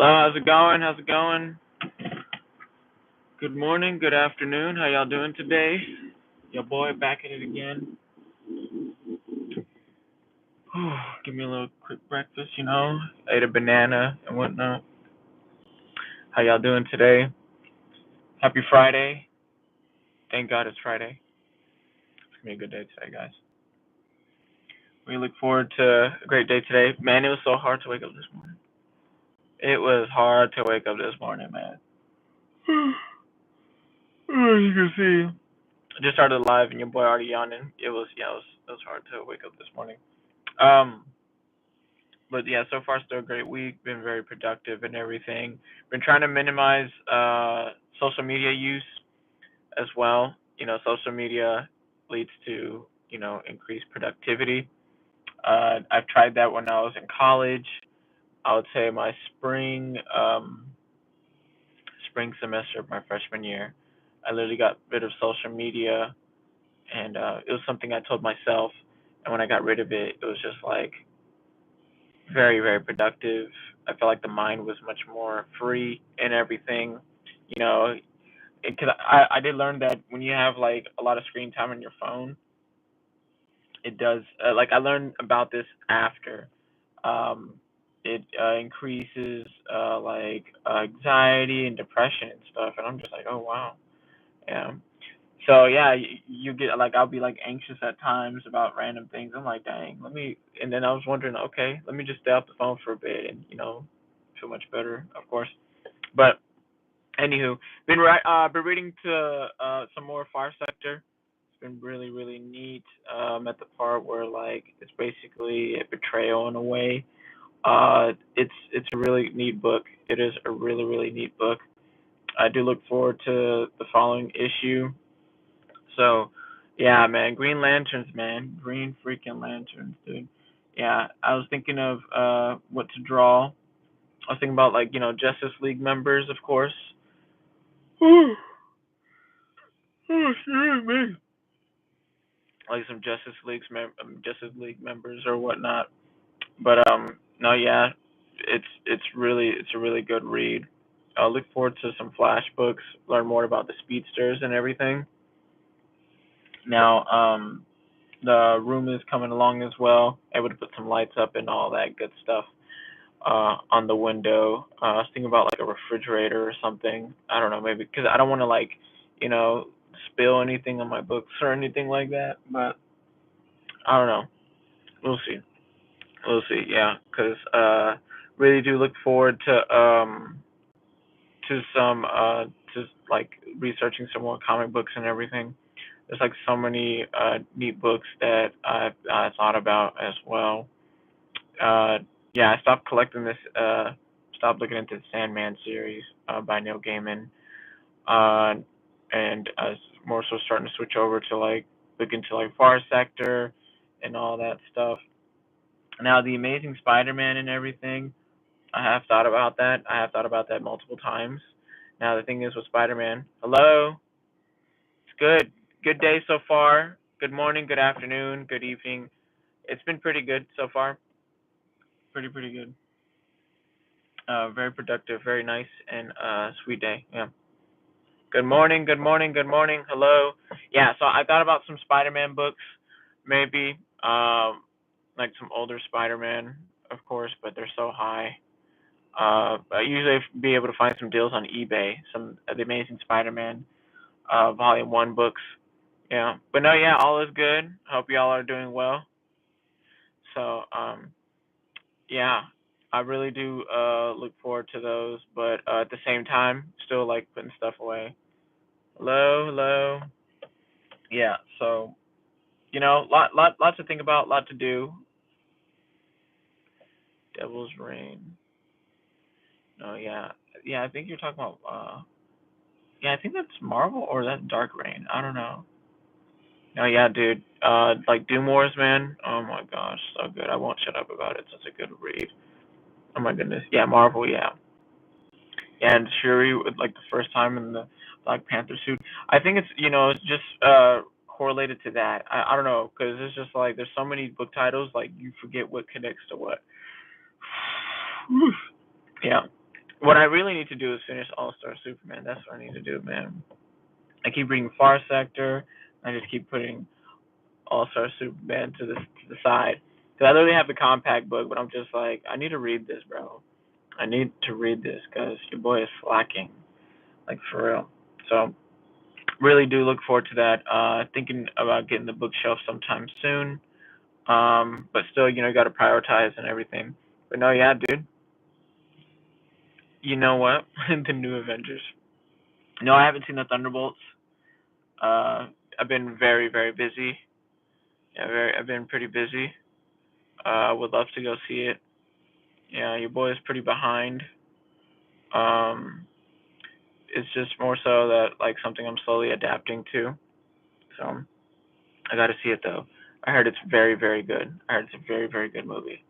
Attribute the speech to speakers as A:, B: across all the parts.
A: Hello, how's it going? How's it going? Good morning, good afternoon. How y'all doing today? Your boy back at it again. Give me a little quick breakfast. Ate a banana and whatnot. How y'all doing today? Happy Friday. Thank God it's Friday. It's gonna be a good day today, guys. We look forward to a great day today. Man, it was so hard to wake up this morning. It was hard to wake up this morning, man. As you can see. I just started live and your boy already yawning. It was hard to wake up this morning. Um, but yeah, so far still a great week. Been very productive and everything. Been trying to minimize social media use as well. Social media leads to increased productivity. I've tried that when I was in college. I would say my spring semester of my freshman year, I literally got rid of social media, and it was something I told myself. And when I got rid of it, it was just like very, very productive. I felt like the mind was much more free and everything. You know, because I did learn that when you have like a lot of screen time on your phone, it does. Like I learned about this after. Um, it increases like anxiety and depression and stuff, and I'm just like, oh wow, yeah. So yeah, you get like I'll be like anxious at times about random things. I'm like, dang, let me. And then I was wondering, okay, let me just stay off the phone for a bit, and feel much better, of course. But anywho, been reading to some more Far Sector. It's been really really neat. At the part where like it's basically a betrayal in a way. It's a really neat book. It is a really really neat book. I do look forward to the following issue. So, yeah, man, Green Lanterns, man, Green freaking Lanterns, dude. Yeah, I was thinking of what to draw. I was thinking about like Justice League members, of course. Excuse me. Like some Justice League members or whatnot. But no, yeah, it's a really good read. I look forward to some Flash books, learn more about the speedsters and everything. Now, the room is coming along as well. Able to put some lights up and all that good stuff on the window. I was thinking about like a refrigerator or something. I don't know, maybe because I don't want to like, you know, spill anything on my books or anything like that. But I don't know. We'll see. We'll see. Yeah, because really do look forward to some to like researching some more comic books and everything. There's like so many neat books that I thought about as well. Uh, yeah, I stopped collecting this. Stopped looking into the Sandman series by Neil Gaiman, uh, and I was more so starting to switch over to like look into like Far Sector and all that stuff. Now, the Amazing Spider-Man and everything. I have thought about that. I have thought about that multiple times. Now, the thing is with Spider-Man. Hello, it's good. Good day so far. Good morning. Good afternoon. Good evening. It's been pretty good so far. Pretty good. Very productive, very nice and sweet day. Yeah. Good morning, good morning, good morning. Hello. Yeah, so I thought about some Spider-Man books, maybe like some older Spider-Man, of course, but they're so high. I usually be able to find some deals on eBay, some of the Amazing Spider-Man Volume One books. Yeah, but no, yeah, all is good. Hope y'all are doing well. So, yeah, I really do look forward to those, but at the same time, still like putting stuff away. Hello, hello. Yeah, so lot to think about, lot to do. Devil's Reign. No, yeah, yeah. I think you're talking about. Yeah, I think that's Marvel or that's Dark Reign. I don't know. No, yeah, dude. Like Doom Wars, man. Oh my gosh, so good. I won't shut up about it. Such a good read. Oh my goodness. Yeah, Marvel. Yeah. Yeah, and Shuri with like the first time in the Black Panther suit. I think it's just correlated to that. I don't know because it's just like there's so many book titles like you forget what connects to what. Yeah, What I really need to do is finish All Star Superman. That's what I need to do, man. I keep reading Far Sector. I just keep putting All Star Superman to the side. Cause I literally have the compact book, but I'm just like, I need to read this, bro. I need to read this because your boy is slacking, like for real. So really do look forward to that. Thinking about getting the bookshelf sometime soon. But still, you got to prioritize and everything. But no, yeah, dude. You know what? The new Avengers. No, I haven't seen the Thunderbolts. Uh, I've been very, very busy. Yeah, I've been pretty busy. Would love to go see it. Yeah, your boy is pretty behind. Um, it's just more so that like something I'm slowly adapting to. So I got to see it though. I heard it's very, very good. I heard it's a very, very good movie.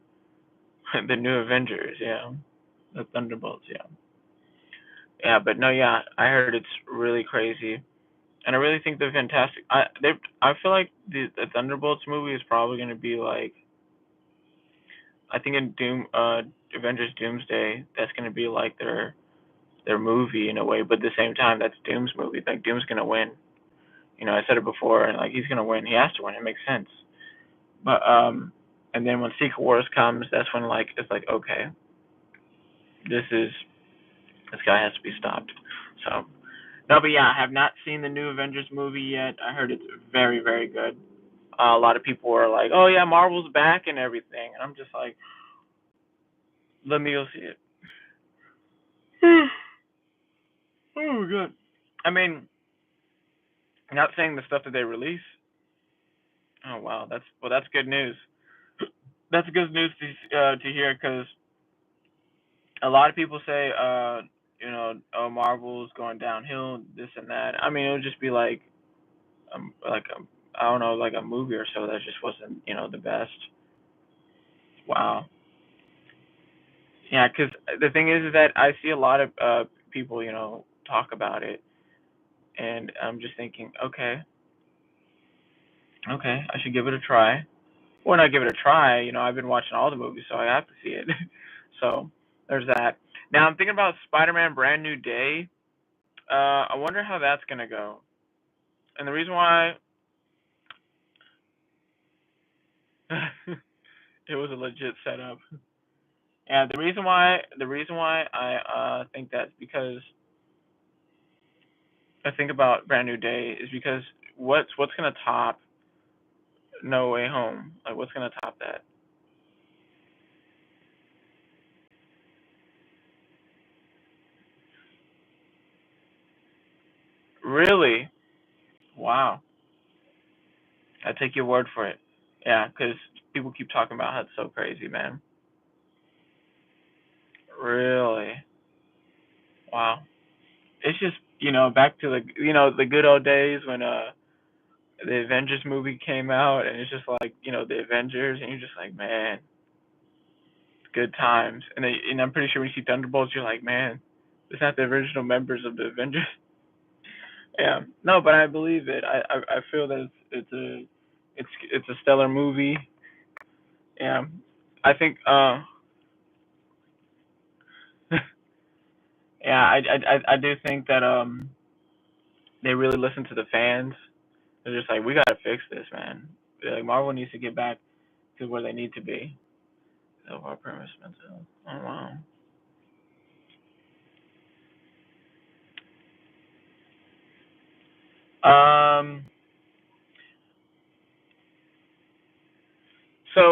A: The new Avengers, yeah. The Thunderbolts, yeah. Yeah, but no, yeah, I heard it's really crazy, and I really think they're fantastic. I feel like the Thunderbolts movie is probably gonna be like, I think in Avengers Doomsday, that's gonna be like their movie in a way, but at the same time, that's Doom's movie. Like Doom's gonna win. I said it before, and like he's gonna win. He has to win. It makes sense. But and then when Secret Wars comes, that's when like it's like okay, this is this guy has to be stopped. So no, but yeah, I have not seen the new Avengers movie yet. I heard it's very, very good. A lot of people were like, "Oh yeah, Marvel's back and everything," and I'm just like, "Let me go see it." Oh good. I mean, not saying the stuff that they release. Oh wow, that's good news. That's good news to hear because a lot of people say, oh Marvel's going downhill, this and that. I mean, it would just be like I don't know, like a movie or so that just wasn't the best. Wow. Yeah, because the thing is that I see a lot of people, talk about it, and I'm just thinking, okay, okay, I should give it a try. Well, not give it a try. I've been watching all the movies, so I have to see it. So there's that. Now I'm thinking about Spider-Man: Brand New Day. I wonder how that's gonna go. And the reason why it was a legit setup. Yeah, the reason why I think that's because I think about Brand New Day is because what's gonna top No Way Home? Like what's gonna top that? Really? Wow. I take your word for it. Yeah, because people keep talking about how it's so crazy, man. Really? Wow. It's just back to the good old days when the Avengers movie came out, and it's just like the Avengers, and you're just like, man, good times. And I'm pretty sure when you see Thunderbolts, you're like, man, it's not the original members of the Avengers. Yeah, no, but I believe it. I feel that it's a stellar movie. Yeah, I think yeah, I do think that they really listen to the fans. They're just like, we gotta fix this, man. They're like Marvel needs to get back to where they need to be. So our premise mental. Oh wow. So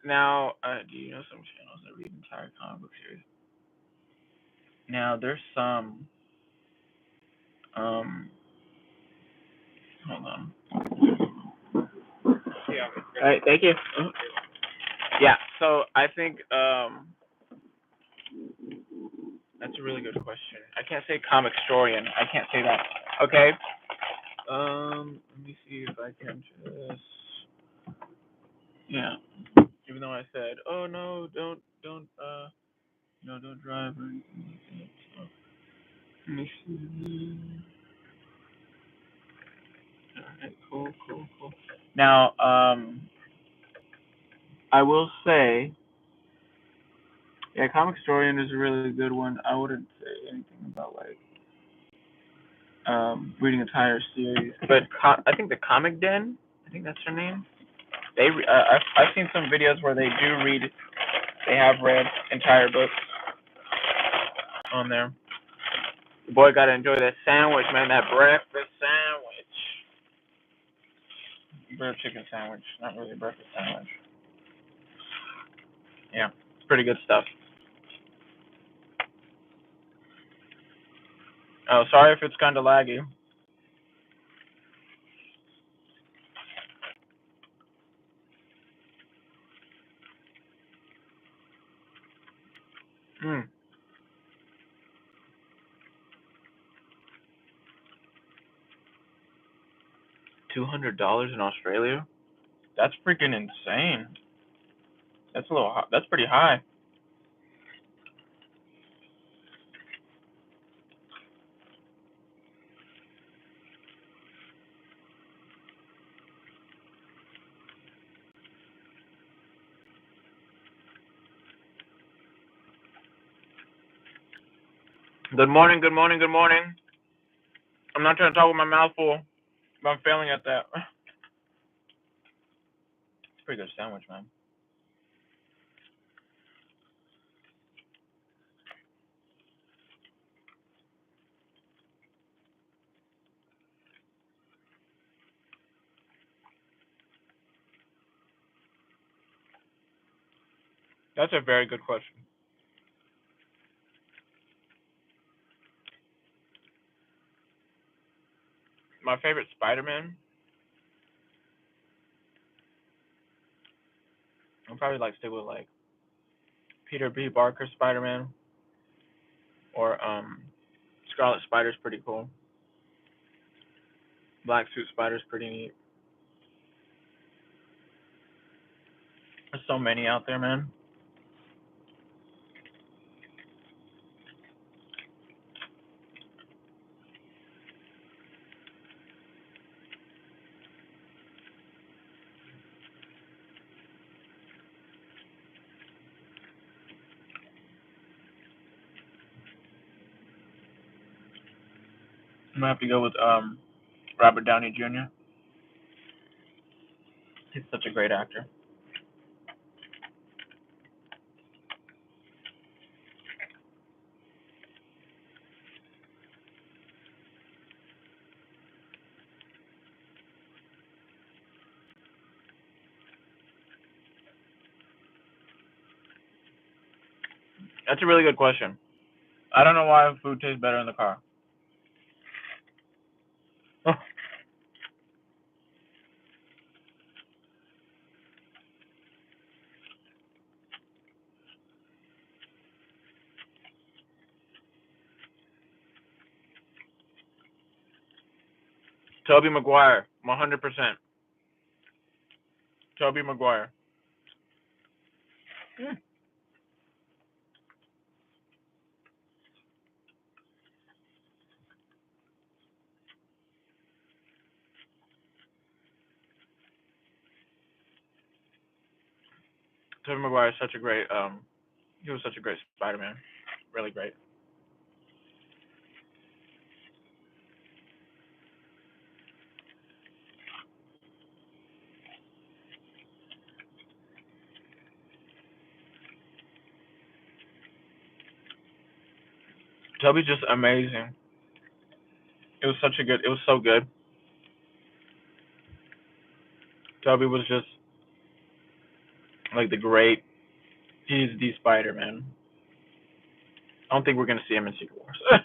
A: now, do you know some channels that read entire comic book series? Now there's some. Um, hold on. All right, thank you. Yeah, so I think that's a really good question. I can't say comic historian. I can't say that. Okay. Let me see if I can just. Yeah. Even though I said, oh no, don't no, don't drive or anything like that. So, let me see. All right, cool, cool, cool. Now, I will say Yeah, Comic Historian is a really good one. I wouldn't say anything about like reading an entire series, but I think the Comic Den, I think that's their name. I've seen some videos where they do read. They have read entire books on there. The boy gotta enjoy that sandwich, man. That breakfast sandwich, burger chicken sandwich. Not really a breakfast sandwich. Yeah, it's pretty good stuff. Oh, sorry if it's kind of laggy. Hmm. $200 in Australia? That's freaking insane. That's a little. That's pretty high. Good morning. Good morning. Good morning. I'm not trying to talk with my mouth full, but I'm failing at that. Pretty good sandwich, man. That's a very good question. My favorite Spider-Man. I'm probably like stick with like Peter B. Parker Spider-Man or Scarlet Spider's pretty cool. Black Suit Spider's pretty neat. There's so many out there, man. I'm gonna have to go with Robert Downey Jr. He's such a great actor. That's a really good question. I don't know why food tastes better in the car. Tobey Maguire, 100%. Tobey Maguire. Mm. Tobey Maguire is such a great he was such a great Spider-Man. Really great. Tobey's just amazing. It was so good. Tobey was just like the great he's the Spider-Man. I don't think we're gonna see him in Secret Wars.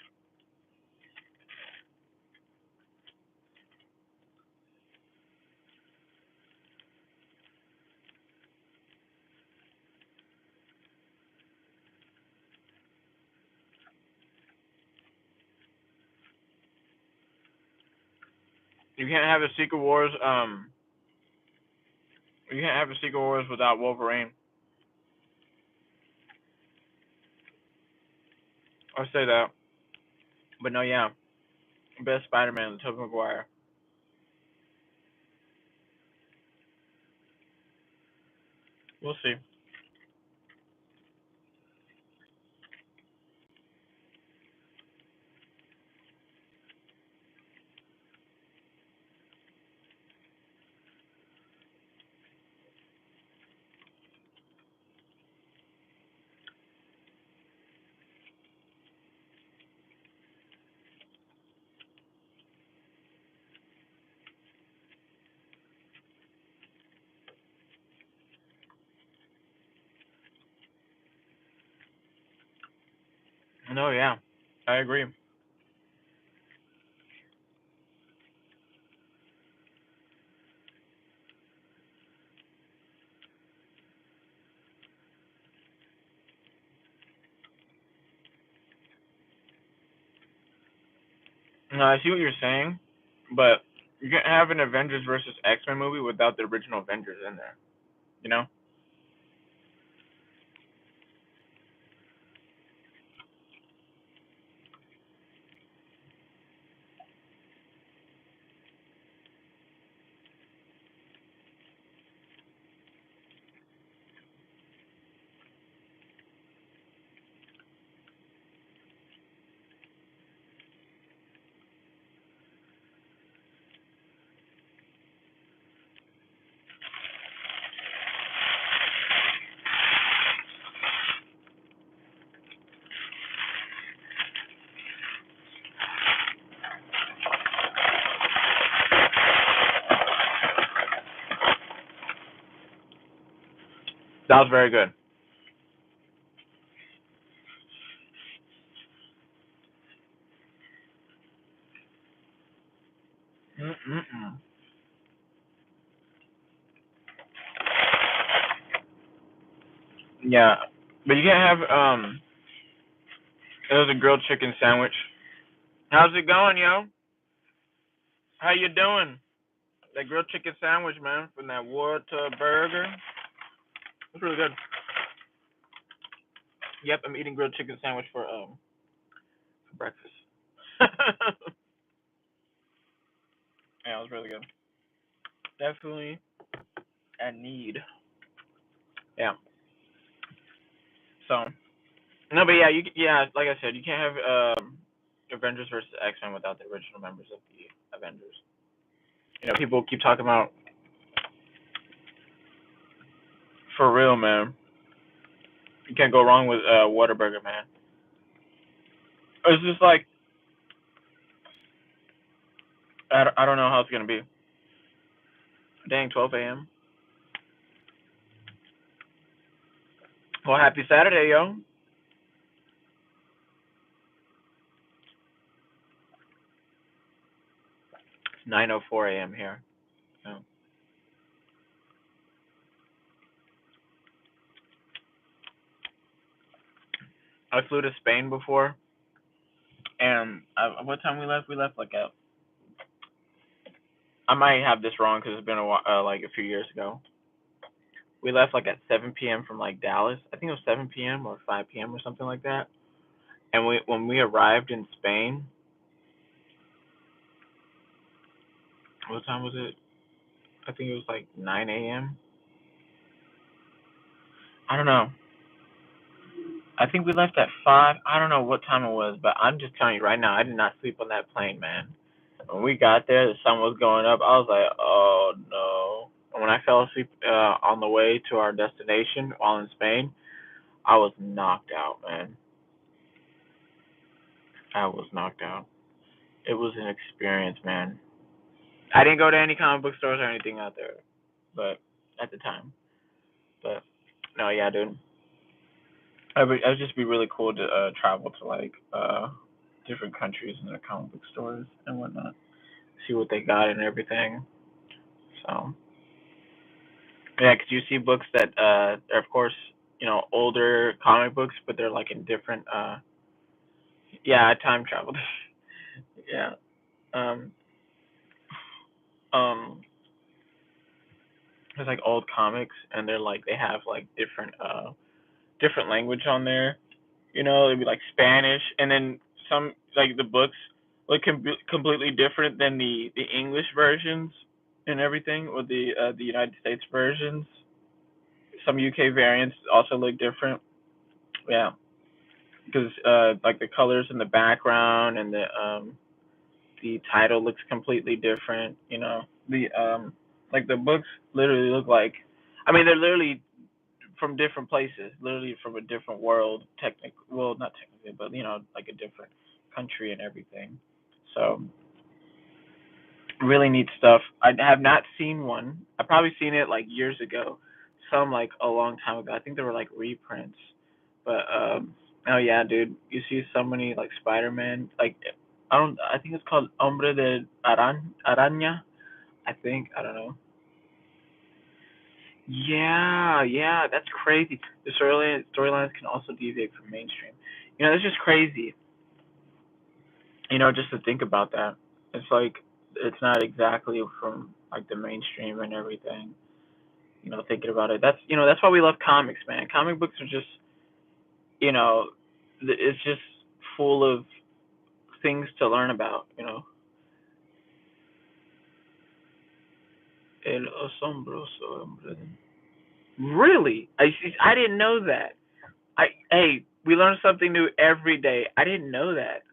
A: You can't have a Secret Wars you can't have a Secret Wars without Wolverine. I'll say that. But no, yeah. Best Spider-Man, Tobey Maguire. We'll see. No, yeah, I agree. No, I see what you're saying, but you can't have an Avengers versus X Men movie without the original Avengers in there. You know? That was very good. Mm-mm-mm. Yeah, but you can't have it was a grilled chicken sandwich. How's it going, yo? How you doing? That grilled chicken sandwich, man, from that Water Burger. It's really good. Yep, I'm eating grilled chicken sandwich for breakfast. Yeah, it was really good. Definitely a need. Yeah. So no, but yeah, yeah, like I said, you can't have Avengers versus X Men without the original members of the Avengers. People keep talking about for real, man. You can't go wrong with Whataburger, man. It's just like I don't know how it's gonna be. Dang, 12 a.m. Well, happy Saturday, yo. It's 9:04 a.m. here. So I flew to Spain before, and what time we left? We left like at I might have this wrong because it's been like a few years ago. We left like at 7 p.m. from like Dallas. I think it was 7 p.m. or 5 p.m. or something like that. And when we arrived in Spain, what time was it? I think it was like 9 a.m. I don't know. I think we left at 5. I don't know what time it was, but I'm just telling you right now, I did not sleep on that plane, man. When we got there, the sun was going up. I was like, oh no. And when I fell asleep on the way to our destination while in Spain, I was knocked out, man. I was knocked out. It was an experience, man. I didn't go to any comic book stores or anything out there, but at the time. But no, yeah, dude. It would just be really cool to travel to like different countries and their comic book stores and whatnot. See what they got and everything. So yeah, 'cause you see books that are of course older comic books, but they're like in different yeah, I time traveled. Yeah. Um um there's like old comics and they're like they have like different language on there. It'd be like Spanish, and then some like the books look completely different than the English versions and everything, or the United States versions. Some UK variants also look different. Yeah, because like the colors in the background and the title looks completely different. The like the books literally look like, I mean, they're literally from different places, literally from a different world, well, not technically, but like a different country and everything. So really neat stuff. I have not seen one. I probably seen it like years ago, some like a long time ago. I think they were like reprints, but Oh yeah, dude. You see so many like Spider-Man, like I don't. I think it's called Hombre de Araña. I think I don't know. Yeah, yeah, that's crazy. The storylines can also deviate from mainstream. That's just crazy. Just to think about that. It's like it's not exactly from like the mainstream and everything. Thinking about it. That's why we love comics, man. Comic books are just you know, it's just full of things to learn about. El asombroso hombre. Really? I didn't know that. Hey, we learn something new every day. I didn't know that.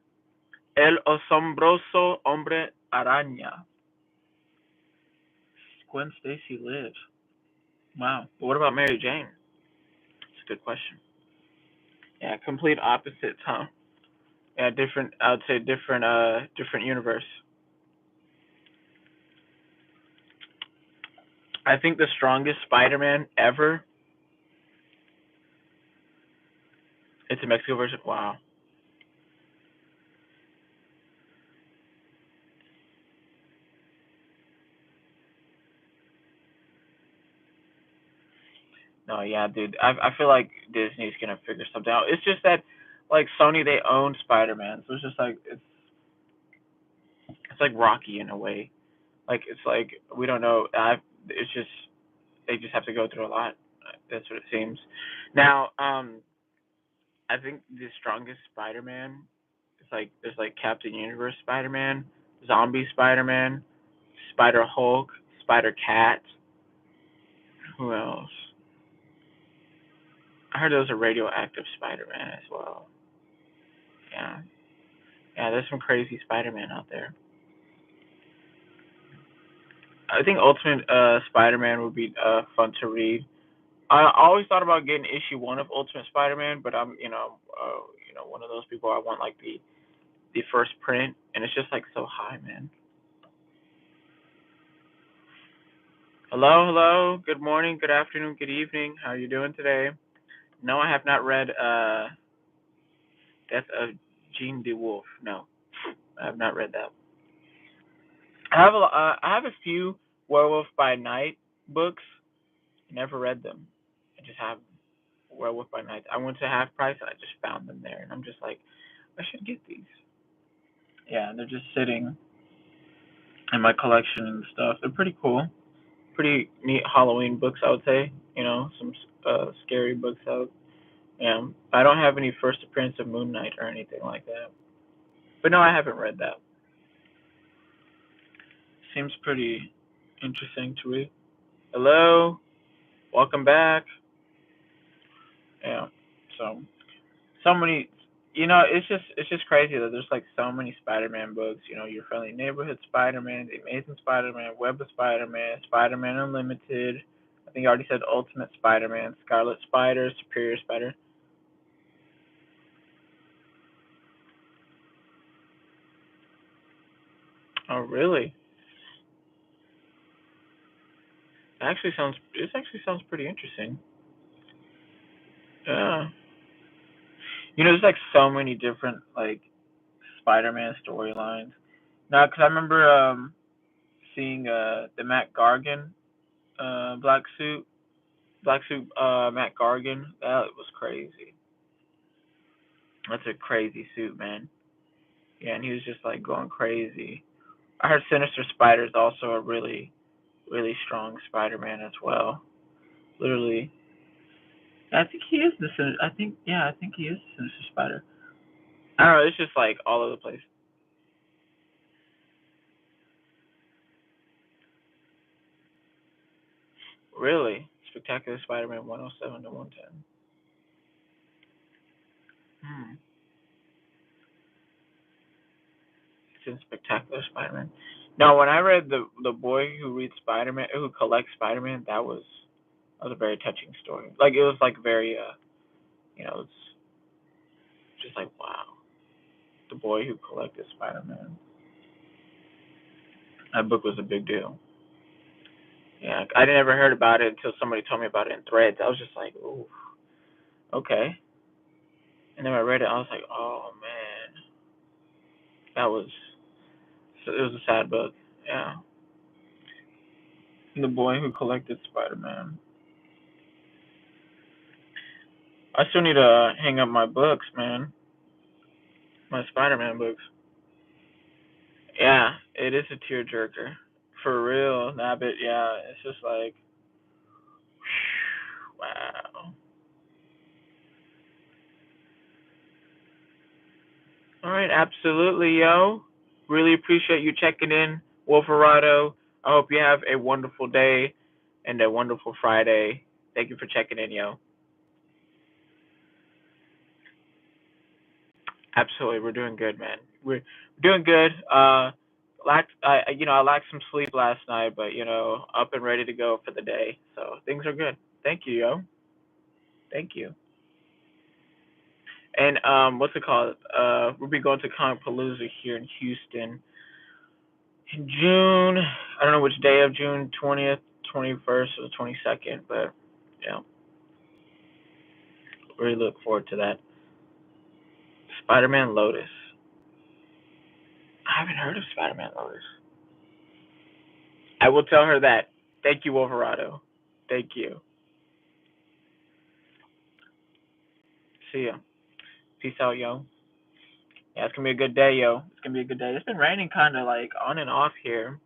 A: El asombroso hombre araña. Gwen Stacy lives. Wow. But what about Mary Jane? It's a good question. Yeah, complete opposites, huh? Yeah, different. I would say different. Different universe. I think the strongest Spider-Man ever. It's a Mexico version. Wow. No, yeah, dude. I feel like Disney's gonna figure something out. It's just that, like Sony, they own Spider-Man, so it's just like it's like Rocky in a way. Like it's like we don't know. It's just they just have to go through a lot. That's what it seems. Now, I think the strongest Spider-Man is like there's like Captain Universe Spider-Man, Zombie Spider-Man, Spider Hulk, Spider Cat. Who else? I heard there was a radioactive Spider-Man as well. Yeah, yeah. There's some crazy Spider-Man out there. I think Ultimate Spider-Man would be fun to read. I always thought about getting issue one of Ultimate Spider-Man, but I'm one of those people I want like the first print, and it's just like so high, man. Hello, hello. Good morning, good afternoon, good evening. How are you doing today? No, I have not read Death of Jean DeWolf. No, I have not read that. I have a few Werewolf by Night books. Never read them. I just have Werewolf by Night. I went to Half Price and I just found them there, and I'm just like, I should get these. Yeah, they're just sitting in my collection and stuff. They're pretty cool. Pretty neat Halloween books, I would say. Some scary books out. Yeah, I don't have any first appearance of Moon Knight or anything like that. But no, I haven't read that. Seems pretty interesting to read. Hello, welcome back. Yeah, so so many. It's just crazy that there's like so many Spider-Man books. Your Friendly Neighborhood Spider-Man, The Amazing Spider-Man, Web of Spider-Man, Spider-Man Unlimited. I think I already said Ultimate Spider-Man, Scarlet Spider, Superior Spider. Oh, really? This actually sounds pretty interesting. Yeah. There's like so many different like Spider-Man storylines. Now, cause I remember seeing the Matt Gargan black suit, Matt Gargan. That was crazy. That's a crazy suit, man. Yeah, and he was just like going crazy. I heard Sinister Spider is also a really, really strong Spider-Man as well. Literally, I think he is the Sin. I think yeah, I think he is the Sinister Spider. I don't know. It's just like all over the place. Really, Spectacular Spider-Man 107 to 110. Hmm. It's in Spectacular Spider-Man. No, when I read the boy who reads Spider-Man, who collects Spider-Man, that was a very touching story. Like it was like very it's just like wow, the boy who collected Spider-Man. That book was a big deal. Yeah, I never heard about it until somebody told me about it in Threads. I was just like, ooh, okay. And then I read it, I was like, oh man, that was it was a sad book. Yeah, the boy who collected Spider-Man. I still need to hang up my books, man. My Spider-Man books. Yeah, it is a tearjerker. For real, nah, but yeah, it's just like, wow. All right, absolutely, yo. Really appreciate you checking in, Wolverado. I hope you have a wonderful day and a wonderful Friday. Thank you for checking in, yo. Absolutely, we're doing good, man. We're doing good. I lacked some sleep last night, but up and ready to go for the day. So things are good. Thank you, yo. Thank you. And what's it called? We'll be going to Comic Palooza here in Houston in June. I don't know which day of June, 20th, 21st, or the 22nd, but yeah, really look forward to that. Spider-Man Lotus. I haven't heard of Spider-Man Lotus. I will tell her that. Thank you, Wolverado. Thank you. See ya. Peace out, yo. Yeah, it's gonna be a good day, yo. It's gonna be a good day. It's been raining kind of like on and off here.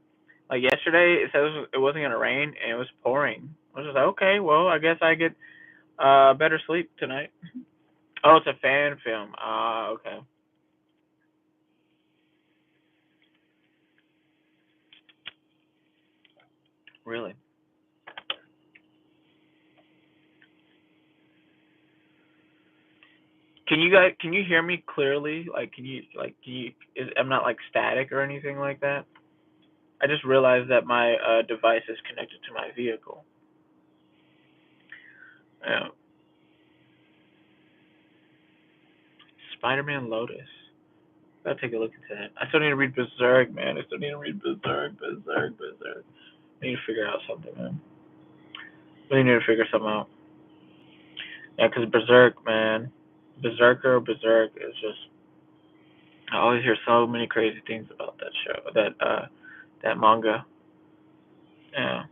A: Like yesterday, it said it wasn't gonna rain, and it was pouring. I was just like, okay, well, I guess I get better sleep tonight. Oh, it's a fan film. Ah, okay. Really? Can you hear me clearly? Like, can you? I'm not like static or anything like that. I just realized that my device is connected to my vehicle. Yeah. Spider-Man Lotus. Gotta take a look into that. I still need to read Berserk, man. I still need to read Berserk. I need to figure out something, man. Really need to figure something out. Yeah, 'cause Berserk, man. Berserk is just. I always hear so many crazy things about that show, that manga. Yeah,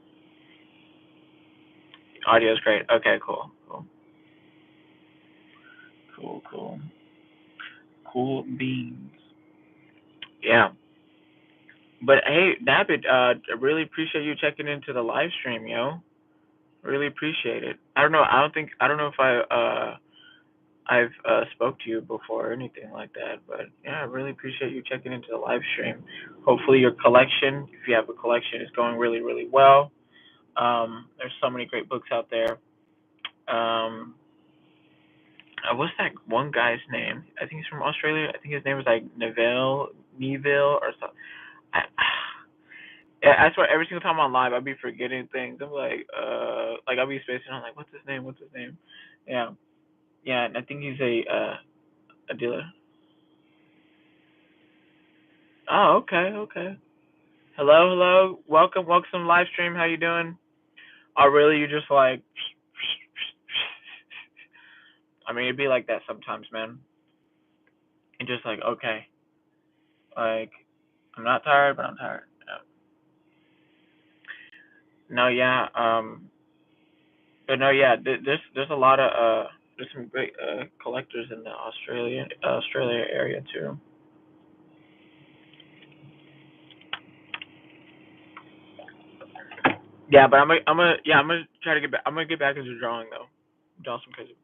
A: audio is great. Okay, cool. Cool beans. Yeah, but hey, Nabbit, I really appreciate you checking into the live stream, yo. Really appreciate it. I don't know. I don't know if I've spoke to you before or anything like that, but yeah, I really appreciate you checking into the live stream. Hopefully your collection, if you have a collection, is going really, really well. There's so many great books out there. Um, what's that one guy's name? I think he's from Australia. I think his name was like Neville or something. I, yeah, I swear every single time I'm live, I'll be forgetting things. I'm like I'll be spacing on like, what's his name? What's his name? Yeah, yeah, and I think he's a dealer. Oh, okay. Hello. Welcome live stream. How you doing? Oh, really? You just like, I mean, it'd be like that sometimes, man. And just like, okay, like, I'm not tired, but I'm tired. No, yeah. But no, yeah. There's a lot of there's some great collectors in the Australia area too. Yeah, but I'm gonna try to get back. I'm gonna get back into drawing though. Draw some crazy.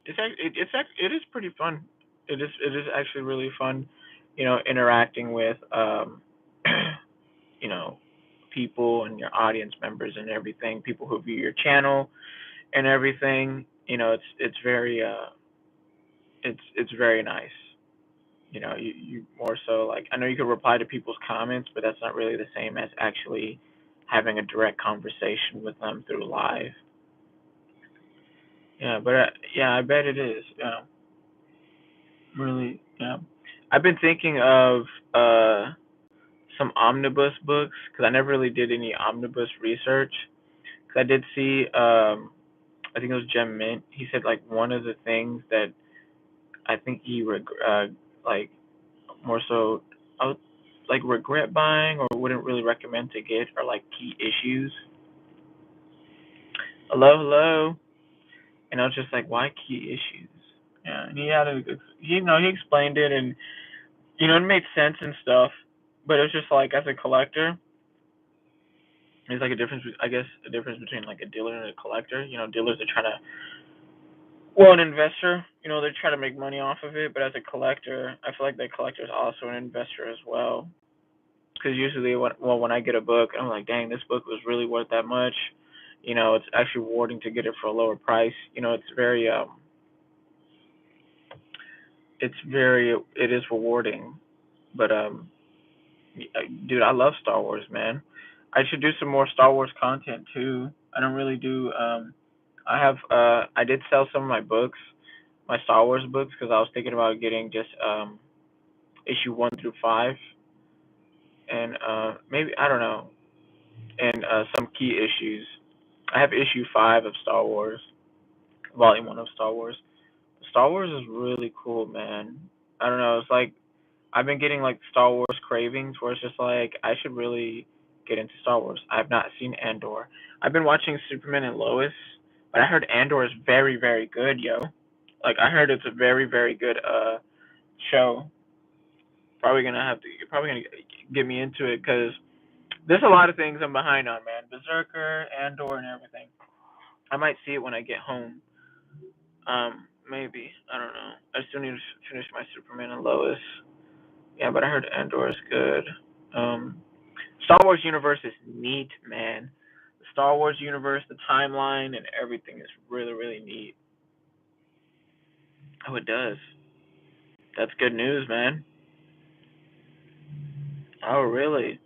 A: It is pretty fun. It is actually really fun, interacting with you know, people and your audience members and everything, people who view your channel and everything. It's very it's very nice. You more so like I know you can reply to people's comments, but that's not really the same as actually having a direct conversation with them through live. Yeah, but yeah, I bet it is. Yeah, really. Yeah, I've been thinking of some omnibus books because I never really did any omnibus research. Because I did see I think it was Gem Mint. He said like one of the things that I think like more so I would like regret buying or wouldn't really recommend to get are like key issues. Hello, hello. And I was just like, why key issues? Yeah, and he explained it, and it made sense and stuff. But it was just like as a collector, there's like a difference. I guess a difference between like a dealer and a collector. Dealers are trying to, well, an investor. They're trying to make money off of it. But as a collector, I feel like the collector is also an investor as well. Because usually, when I get a book, I'm like, dang, this book was really worth that much. It's actually rewarding to get it for a lower price. It is rewarding. But dude, I love Star Wars, man. I should do some more Star Wars content too. I don't really do. I did sell some of my books, my Star Wars books, because I was thinking about getting just issue 1 through 5, and maybe I don't know, and some key issues. I have issue 5 of Star Wars, volume 1 of Star Wars. Star Wars is really cool, man. I don't know. It's like I've been getting like Star Wars cravings, where it's just like I should really get into Star Wars. I've not seen Andor. I've been watching Superman and Lois, but I heard Andor is very, very good, yo. Like I heard it's a very, very good show. You're probably gonna get me into it because there's a lot of things I'm behind on, man. Berserker, Andor, and everything. I might see it when I get home. Maybe, I don't know. I still need to finish my Superman and Lois. Yeah, but I heard Andor is good. Um, Star Wars universe is neat, man. The Star Wars universe, the timeline, and everything is really, really neat. Oh, it does. That's good news, man. Oh, really?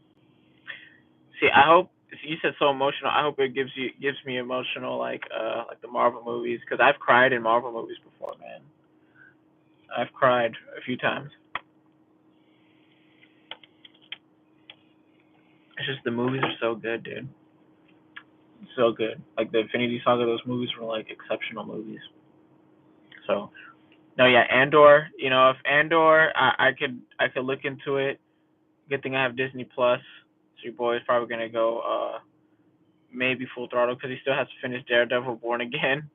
A: See, I hope you said so emotional. I hope it gives me emotional like the Marvel movies, because I've cried in Marvel movies before, man. I've cried a few times. It's just the movies are so good, dude. So good. Like the Infinity Saga, those movies were like exceptional movies. So no, yeah, Andor. If Andor, I could look into it. Good thing I have Disney Plus. So your boy is probably gonna go maybe full throttle because he still has to finish Daredevil Born Again.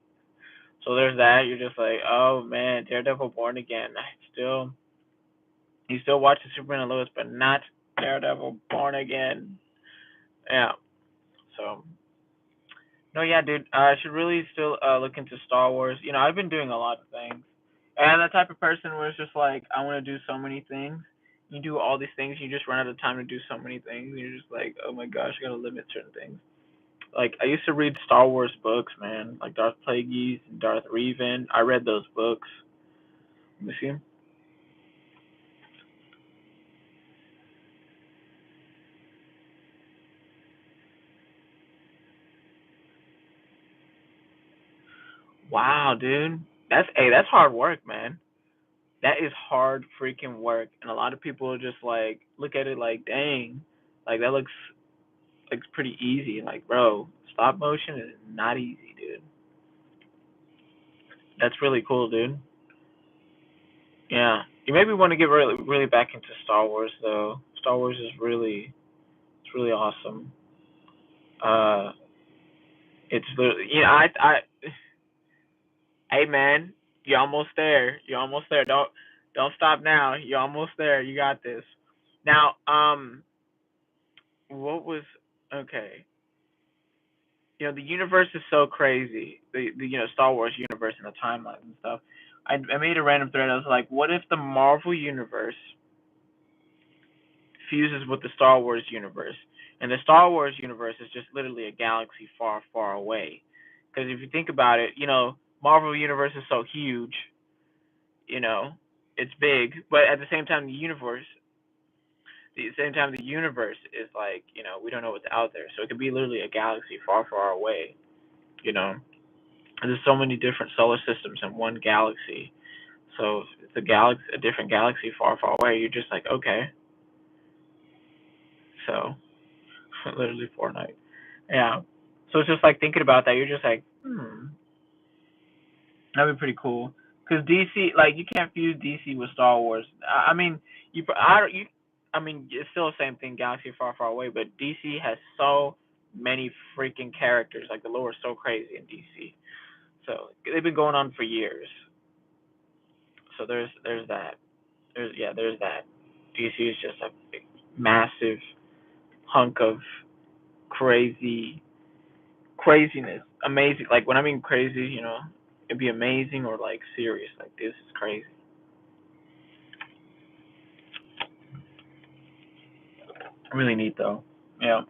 A: So there's that. You're just like, oh man, Daredevil Born Again. He still watches Superman and Lois, but not Daredevil Born Again. Yeah. So no, yeah, dude. I should really still look into Star Wars. I've been doing a lot of things, and the type of person where it's just like I want to do so many things. You do all these things, you just run out of time to do so many things. And you're just like, oh my gosh, I gotta limit certain things. Like I used to read Star Wars books, man, like Darth Plagueis and Darth Revan. I read those books. You see? Wow, dude. That's hard work, man. That is hard freaking work, and a lot of people just like look at it like, dang, like that looks pretty easy. Like, bro, stop motion is not easy, dude. That's really cool, dude. Yeah, you maybe want to get really, really back into Star Wars though. Star Wars is it's really awesome. Uh, it's literally, hey man, you're almost there. You're almost there. Don't stop now. You're almost there. You got this. Now, what was okay? The universe is so crazy. The Star Wars universe and the timelines and stuff. I made a random thread. I was like, what if the Marvel universe fuses with the Star Wars universe, and the Star Wars universe is just literally a galaxy far, far away? Because if you think about it, Marvel universe is so huge. You know, it's big, but at the same time, the universe is like, we don't know what's out there. So it could be literally a galaxy far, far away. You know, and there's so many different solar systems in one galaxy. So if it's a different galaxy far, far away. You're just like, okay, so literally Fortnite. Yeah. So it's just like thinking about that. You're just like, hmm. That'd be pretty cool. Cause DC, like, you can't fuse DC with Star Wars. I mean, I mean, it's still the same thing. Galaxy Far, Far Away, but DC has so many freaking characters. Like, the lore is so crazy in DC. So they've been going on for years. So there's that. There's that. DC is just a big, massive hunk of crazy craziness. Amazing. Like, when I mean crazy, it'd be amazing or like serious. Like, this is crazy. Really neat though. Yeah.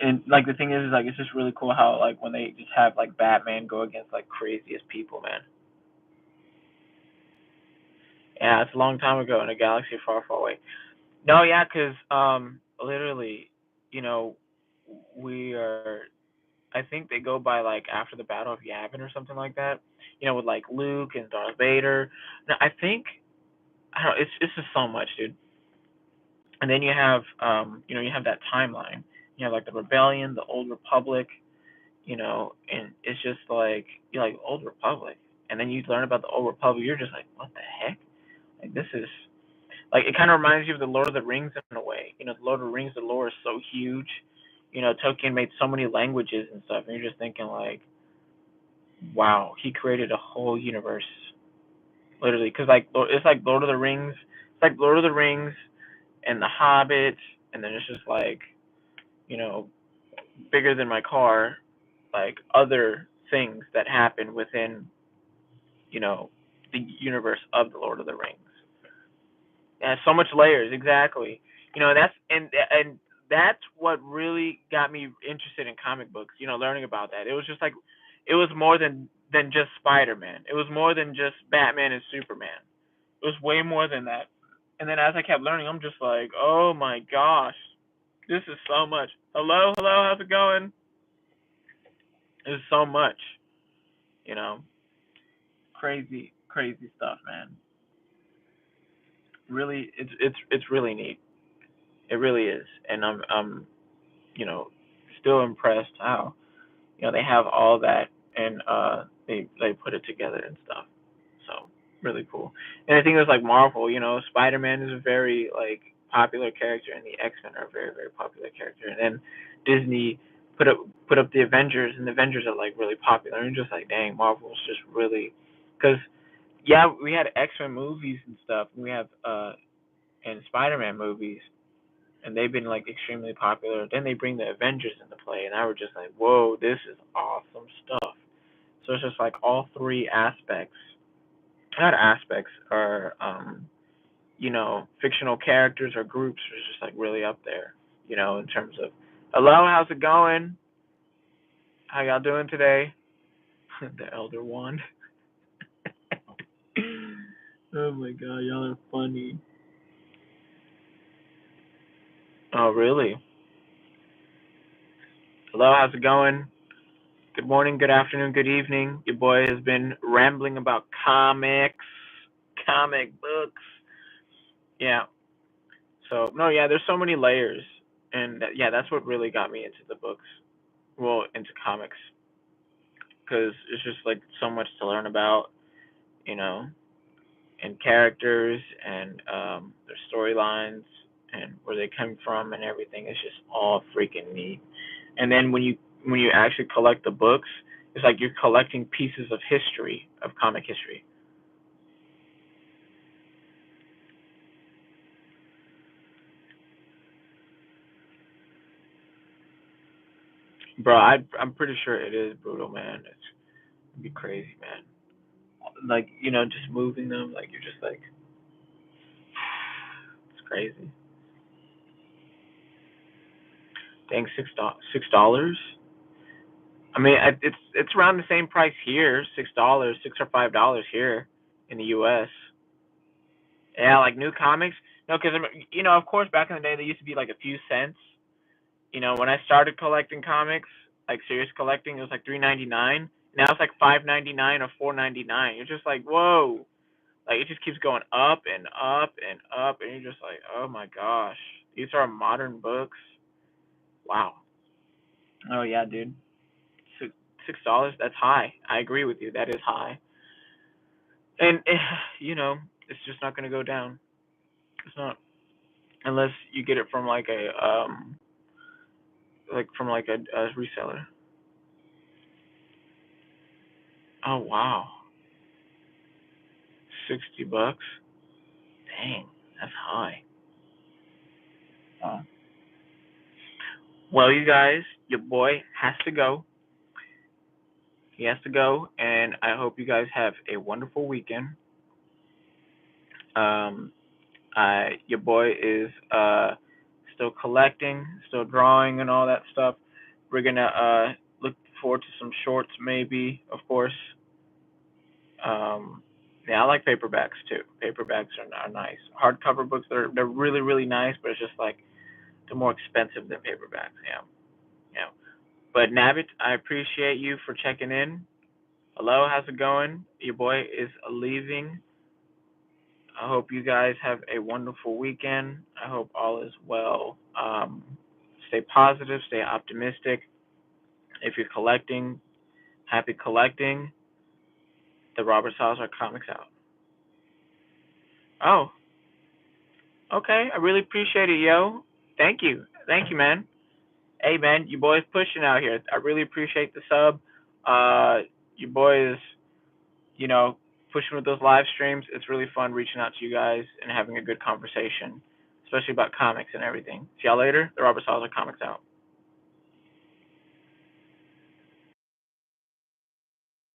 A: And like the thing is like it's just really cool how like when they just have like Batman go against like craziest people, man. Yeah, it's a long time ago in a galaxy far, far away. No, yeah, 'cause literally, you know, we are. I think they go by like after the Battle of Yavin or something like that. With like Luke and Darth Vader. No, I think I don't. It's just so much, dude. And then you have you have that timeline. You have like the Rebellion, the Old Republic, and it's just like you're like Old Republic, and then you learn about the Old Republic. You're just like, what the heck? Like, this is like, it kind of reminds you of the Lord of the Rings in a way. The Lord of the Rings, the lore is so huge. Tolkien made so many languages and stuff, and you're just thinking like, wow, he created a whole universe, literally. Because like it's like Lord of the Rings, it's like Lord of the Rings and the Hobbit, and then it's just like you know bigger than my car, like other things that happen within you know the universe of the Lord of the Rings. It has so much layers, exactly. That's that's what really got me interested in comic books. Learning about that. It was just like it was more than just Spider-Man. It was more than just Batman and Superman. It was way more than that. And then as I kept learning, I'm just like, oh my gosh, this is so much. Hello, hello, how's it going? It's so much, you know, crazy, crazy stuff, man. Really, it's really neat. It really is, and I'm you know still impressed how they have all that, and they put it together and stuff. So really cool. And I think it was like Marvel. Spider-Man is a very like popular character, and the X-Men are a very very popular character. And then Disney put up put up the Avengers, and the Avengers are like really popular. And just like, dang, Marvel's just really because yeah, we had X-Men movies and stuff. We have and Spider-Man movies, and they've been like extremely popular. Then they bring the Avengers into play, and I was just like, whoa, this is awesome stuff. So it's just like all three aspects, not aspects, are fictional characters or groups are just like really up there, in terms of, hello, how's it going? How y'all doing today? The Elder Wand. Oh my god, y'all are funny. Oh really? Hello, how's it going? Good morning, good afternoon, good evening. Your boy has been rambling about comics, comic books. Yeah. So no, yeah, there's so many layers, and yeah, that's what really got me into the books. Well, into comics, because it's just like so much to learn about, you know, and characters and their storylines and where they come from and everything. It's just all freaking neat. And then when you actually collect the books, it's like you're collecting pieces of history, of comic history. Bro, I'm pretty sure it is brutal, man. It'd be crazy, man. Like, just moving them, like you're just like, it's crazy. Dang, $6. I mean, it's around the same price here, $6, $6 or $5 here in the U.S. Yeah, like new comics. No, because of course, back in the day, they used to be like a few cents. When I started collecting comics, like serious collecting, it was like 3.99. Now it's like 5.99 or 4.99. You're just like, whoa! Like, it just keeps going up and up and up, and you're just like, oh my gosh, these are modern books. Wow. Oh yeah, dude. $6, that's high. I agree with you. That is high. And you know, it's just not going to go down. It's not unless you get it from like a from like a reseller. Oh wow, $60. Dang, that's high. Uh, well, you guys, your boy has to go. He has to go, and I hope you guys have a wonderful weekend. Um, your boy is still collecting, still drawing, and all that stuff. We're gonna look forward to some shorts, maybe, of course. Um, yeah, I like paperbacks too. Paperbacks are nice. Hardcover books they're really really nice, but it's just like they're more expensive than paperbacks. Yeah, yeah. But Nabbit, I appreciate you for checking in. Hello, how's it going? Your boy is leaving. I hope you guys have a wonderful weekend. I hope all is well. Stay positive, stay optimistic. If you're collecting, happy collecting. The Robert Salazar comics out. Oh, okay. I really appreciate it, yo. Thank you, man. Hey, man, your boy's pushing out here. I really appreciate the sub. Your boy is, you know, pushing with those live streams. It's really fun reaching out to you guys and having a good conversation, especially about comics and everything. See y'all later. The Robert Salazar comics out.